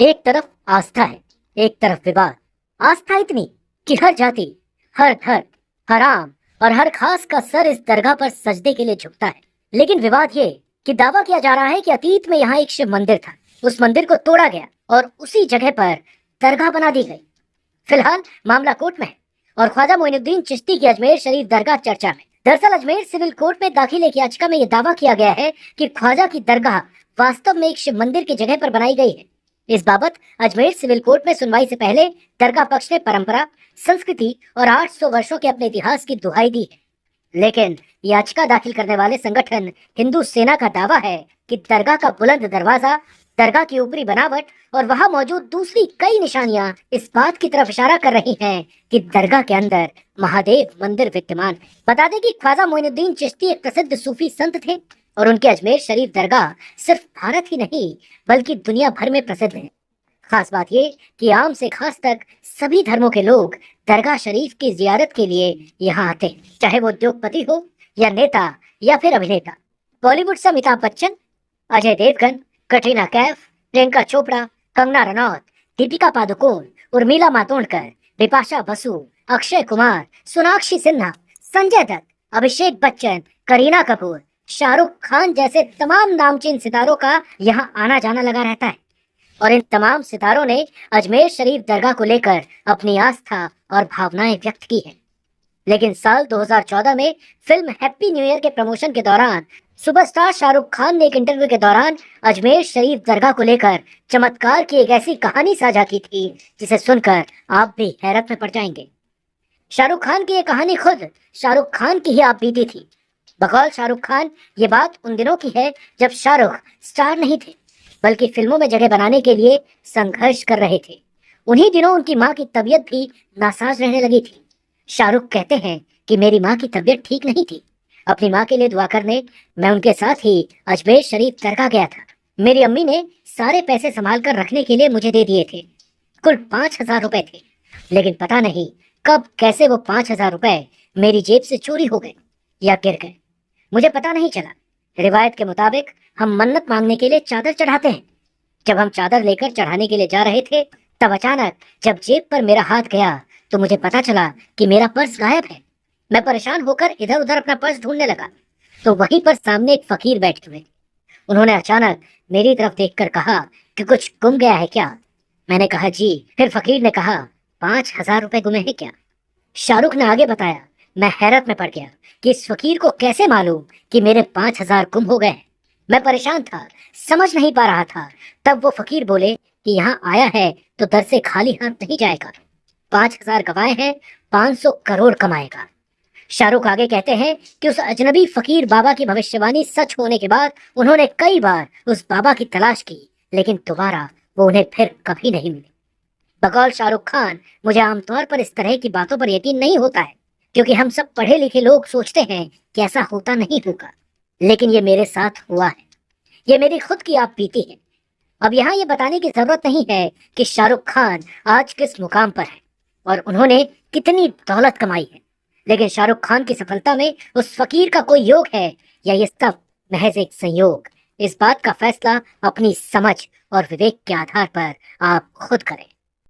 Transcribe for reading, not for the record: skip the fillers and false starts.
एक तरफ आस्था है, एक तरफ विवाद। आस्था इतनी कि हर जाति, हर धर्म, हर आम और हर खास का सर इस दरगाह पर सजदे के लिए झुकता है। लेकिन विवाद ये कि दावा किया जा रहा है कि अतीत में यहाँ एक शिव मंदिर था, उस मंदिर को तोड़ा गया और उसी जगह पर दरगाह बना दी गई। फिलहाल मामला कोर्ट में है और ख्वाजा मोइनुद्दीन चिश्ती की अजमेर शरीफ दरगाह चर्चा में। दरअसल अजमेर सिविल कोर्ट में दाखिल एक याचिका में यह दावा किया गया है कि ख्वाजा की दरगाह वास्तव में एक शिव मंदिर की जगह पर बनाई गई है। इस बाबत अजमेर सिविल कोर्ट में सुनवाई से पहले दरगाह पक्ष ने परंपरा, संस्कृति और 800 वर्षों के अपने इतिहास की दुहाई दी है। लेकिन याचिका दाखिल करने वाले संगठन हिंदू सेना का दावा है कि दरगाह का बुलंद दरवाजा, दरगाह की ऊपरी बनावट और वहां मौजूद दूसरी कई निशानियां इस बात की तरफ इशारा कर रही हैं कि दरगाह के अंदर महादेव मंदिर विद्यमान है। बता दें कि ख्वाजा मोइनुद्दीन चिश्ती एक प्रसिद्ध सूफी संत थे और उनके अजमेर शरीफ दरगाह सिर्फ भारत ही नहीं बल्कि दुनिया भर में प्रसिद्ध है। खास बात ये कि आम से खास तक सभी धर्मों के लोग दरगाह शरीफ की जियारत के लिए यहाँ आते हैं, चाहे वो उद्योगपति हो या नेता या फिर अभिनेता। बॉलीवुड से अमिताभ बच्चन, अजय देवगन, कटरीना कैफ, प्रियंका चोपड़ा, कंगना रनौत, दीपिका पादुकोण, उर्मिला मातोंडकर, बिपाशा बसु, अक्षय कुमार, सोनाक्षी सिन्हा, संजय दत्त, अभिषेक बच्चन, करीना कपूर, शाहरुख खान जैसे तमाम नामचीन सितारों का यहाँ आना जाना लगा रहता है और इन तमाम सितारों ने अजमेर शरीफ दरगाह को लेकर अपनी आस्था और भावनाएं व्यक्त की है। लेकिन साल 2014 में फिल्म हैप्पी न्यू ईयर के प्रमोशन के दौरान सुपरस्टार शाहरुख खान ने एक इंटरव्यू के दौरान अजमेर शरीफ दरगाह को लेकर चमत्कार की एक ऐसी कहानी साझा की थी जिसे सुनकर आप भी हैरत में पड़ जाएंगे। शाहरुख खान की ये कहानी खुद शाहरुख खान की ही आप बीती थी। बकौल शाहरुख खान, ये बात उन दिनों की है जब शाहरुख स्टार नहीं थे बल्कि फिल्मों में जगह बनाने के लिए संघर्ष कर रहे थे। उन्हीं दिनों उनकी माँ की तबीयत भी नासाज रहने लगी थी। शाहरुख कहते हैं कि मेरी माँ की तबीयत ठीक नहीं थी। अपनी माँ के लिए दुआ करने मैं उनके साथ ही अजमेर शरीफ दरगाह गया था। मेरी अम्मी ने सारे पैसे संभाल कर रखने के लिए मुझे दे दिए थे। कुल 5,000 रुपए थे, लेकिन पता नहीं कब कैसे वो 5,000 रुपए मेरी जेब से चोरी हो गए या गिर गए, मुझे पता नहीं चला। रिवायत के मुताबिक हम मन्नत मांगने के लिए चादर चढ़ाते हैं। जब हम चादर लेकर चढ़ाने के लिए जा रहे थे तब अचानक जब जेब पर मेरा हाथ गया तो मुझे पता चला कि मेरा पर्स गायब है। मैं परेशान होकर इधर उधर अपना पर्स ढूंढने लगा तो वहीं पर सामने एक फकीर बैठे हुए। उन्होंने अचानक मेरी तरफ देखकर कहा कि कुछ गुम गया है क्या? मैंने कहा जी। फिर फकीर ने कहा 5,000 रुपए गुमे हैं क्या? शाहरुख ने आगे बताया, मैं हैरत में पड़ गया कि इस फकीर को कैसे मालूम कि मेरे 5,000 गुम हो गए। मैं परेशान था, समझ नहीं पा रहा था। तब वो फकीर बोले कि यहाँ आया है तो दर से खाली हाथ नहीं जाएगा। 5,000 गवाए हैं, 500 करोड़ कमाएगा। शाहरुख आगे कहते हैं कि उस अजनबी फकीर बाबा की भविष्यवाणी सच होने के बाद उन्होंने कई बार उस बाबा की तलाश की, लेकिन दोबारा वो उन्हें फिर कभी नहीं मिले। बकौल शाहरुख खान, मुझे आमतौर पर इस तरह की बातों पर यकीन नहीं होता है क्योंकि हम सब पढ़े लिखे लोग सोचते हैं कि ऐसा होता नहीं होगा, लेकिन ये मेरे साथ हुआ है। ये मेरी खुद की आप बीती है। अब यहाँ ये बताने की जरूरत नहीं है कि शाहरुख खान आज किस मुकाम पर है और उन्होंने कितनी दौलत कमाई है, लेकिन शाहरुख खान की सफलता में उस फकीर का कोई योग है या ये सब महज एक संयोग? इस बात का फैसला अपनी समझ और विवेक के आधार पर आप खुद करें।